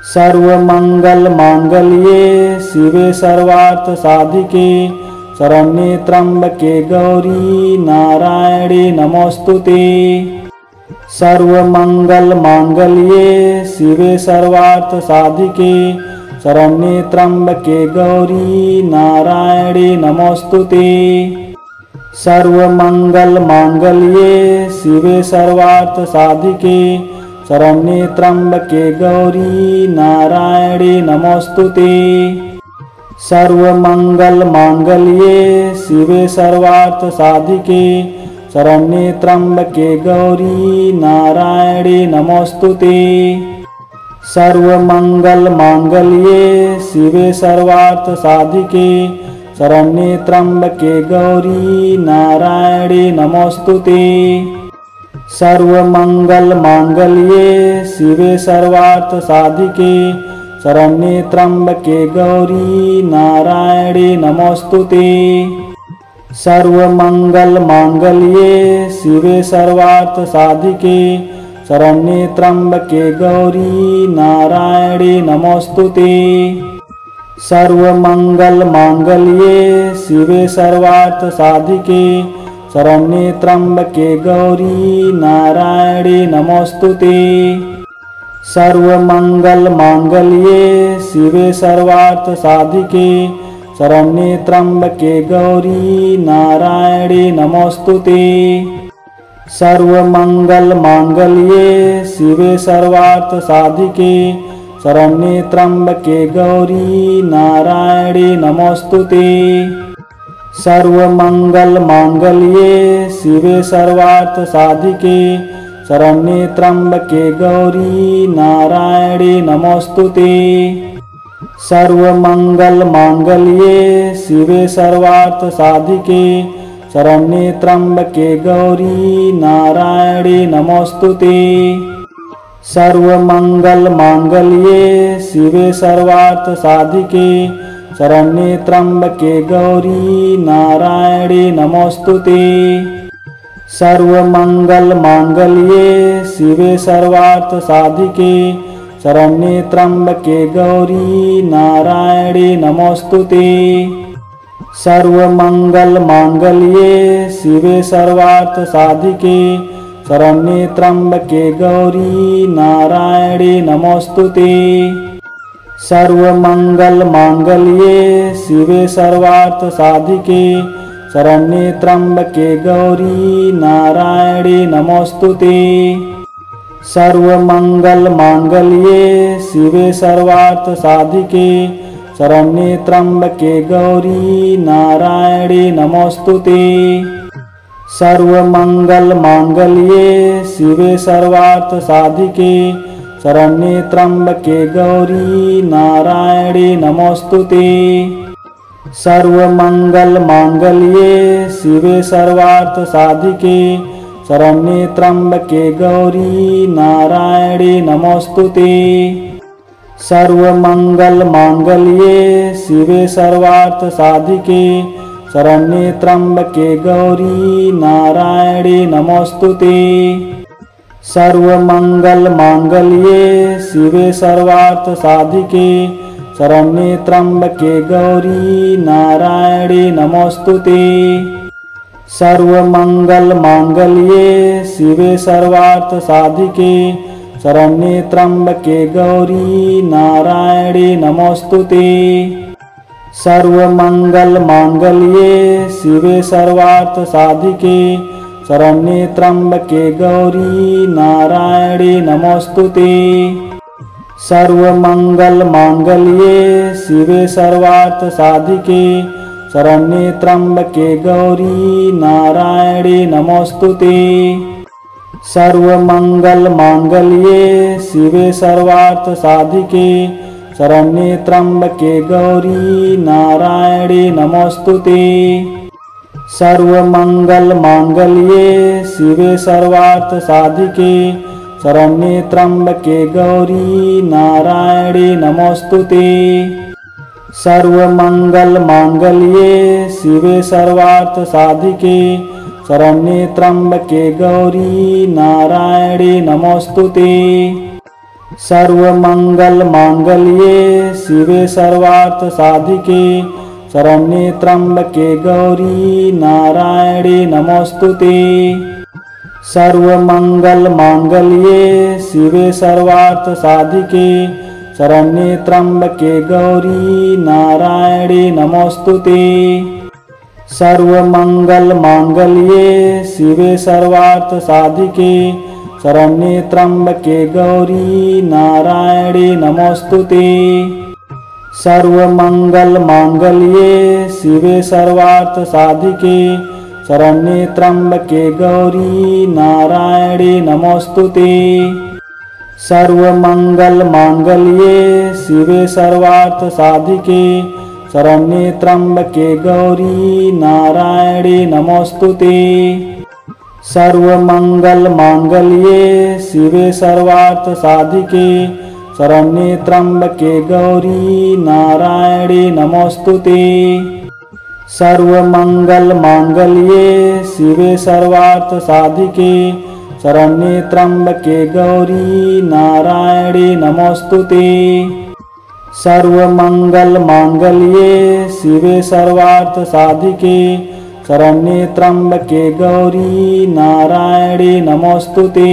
सर्वमंगल मांगल्ये शिवे सर्वार्थ साधिके शरण्ये त्र्यंबके गौरी नारायणे नमोस्तुते। सर्वमंगल मांगल्ये शिवे सर्वार्थ साधिके शरण्ये त्र्यंबके गौरी नारायणे नमोस्तुते। सर्वमंगल मांगल्ये शिवे सर्वार्थ साधिके शरण्ये त्र्यंबके गौरी नारायणे नमोस्तुते। सर्वमंगल मांगल्ये शिवे सर्वार्थ साधिके शरण्ये त्र्यंबके गौरी नारायणे नमोस्तुते। सर्वमंगल मांगल्ये शिवे सर्वार्थ साधिके शरण्ये त्र्यंबके गौरी नारायणे नमोस्तुते। सर्वमंगल मांगल्ये शिवे सर्वार्थ साधिके शरण्ये त्र्यंबके गौरी नारायणे नमोस्तुते। सर्वमंगल मांगल्ये शिवे सर्वार्थ साधिके शरण्ये त्र्यंबके गौरी नारायणे नमोस्तुते। सर्वमंगल मांगल्ये शिवे सर्वार्थ साधिके शरण्ये त्र्यंबके गौरी नारायणे नमोस्तुते। सर्वमंगल मांगल्ये शिवे सर्वार्थ साधिके शरण्ये त्र्यंबके गौरी नारायणे नमोस्तुते। सर्वमंगल मांगल्ये शिवे सर्वार्थ साधिके शरण्ये त्र्यंबके गौरी नारायणे नमोस्तुते। सर्वमंगल मांगल्ये शिवे सर्वार्थ साधिके शरण्ये त्र्यंबके गौरी नारायणे नमोस्तुते। सर्वमंगल मांगल्ये शिवे सर्वार्थ साधिके शरण्ये त्र्यंबके गौरी नारायणे नमोस्तुते। सर्वमंगल मांगल्ये शिवे सर्वार्थ साधिके शरण्ये त्र्यंबके गौरी नारायणे नमोस्तुते। सर्वमंगल मांगल्ये शिवे सर्वार्थ साधिके शरण्ये त्र्यंबके गौरी नारायणे नमोस्तुते। सर्वमंगल मांगल्ये शिवे सर्वार्थ साधिके शरण्ये त्र्यंबके गौरी नारायणे नमोस्तुते। सर्वमंगल मांगल्ये शिवे सर्वार्थ साधिके शरण्ये त्र्यंबके गौरी नारायणे नमोस्तुते। सर्वमंगल मांगल्ये शिवे सर्वार्थ साधिके शरण्ये त्र्यंबके गौरी नारायणे नमोस्तुते। सर्वमंगल मांगल्ये शिवे सर्वार्थ साधिके शरण्ये त्र्यंबके गौरी नारायणे नमोस्तुते। सर्वमंगल मांगल्ये शिवे सर्वार्थ साधिके शरण्ये त्र्यंबके गौरी नारायणे नमोस्तुते। सर्वमंगल मांगल्ये शिवे सर्वार्थ साधिके शरण्ये त्र्यंबके गौरी नारायणे नमोस्तुते। सर्वमंगल मांगल्ये शिवे सर्वार्थ साधिके शरण्ये त्र्यंबके गौरी नारायणे नमोस्तुते। सर्वमंगल मांगल्ये शिवे सर्वार्थ साधिके शरण्ये त्र्यंबके गौरी नारायणे नमोस्तुते। सर्वमंगल मांगल्ये शिवे सर्वार्थ साधिके शरण्ये त्र्यंबके गौरी नारायणे नमोस्तुते। सर्वमंगल मांगल्ये शिवे सर्वार्थ साधिके शरण्ये त्र्यंबके गौरी नारायणे नमोस्तुते। सर्वमंगल मांगल्ये शिवे सर्वार्थ साधिके शरण्ये त्र्यंबके गौरी नारायणे नमोस्तुते। सर्वमंगल मांगल्ये शिवे सर्वार्थ साधिके शरण्ये त्र्यंबके गौरी नारायणे नमोस्तुते। सर्वमंगल मांगल्ये शिवे सर्वार्थ साधिके शरण्ये त्र्यंबके गौरी नारायणे नमोस्तुते। सर्वमंगलमांगल्ये शिवे सर्वार्थसाधिके शरण्ये त्र्यंबके गौरी नारायणे नमोस्तुते। सर्वमंगलमांगल्ये शिवे सर्वार्थसाधिके शरण्ये त्र्यंबके गौरी नारायणे नमोस्तुते। सर्वमंगलमांगल्ये शिवे सर्वार्थसाधिके शरण्ये त्र्यंबके गौरी नारायणे नमोस्तुते। सर्वमंगलमांगल्ये शिवे सर्वार्थसाधिके शरण्ये त्र्यंबके गौरी नारायणे नमोस्तुते। सर्वमंगलमांगल्ये शिवे सर्वार्थसाधिके शरण्ये त्र्यंबके गौरी नारायणे नमोस्तुते। सर्वमंगलमांगल्ये शिवे सर्वार्थसाधिके शरण्ये त्र्यंबके गौरी नारायणे नमोस्तुते। सर्वमंगलमांगल्ये शिवे सर्वार्थसाधिके शरण्ये त्र्यंबके गौरी नारायणे नमोस्तुते। सर्वमंगलमांगल्ये शिवे सर्वार्थसाधिके शरण्ये त्र्यंबके गौरी नारायणे नमोस्तुते।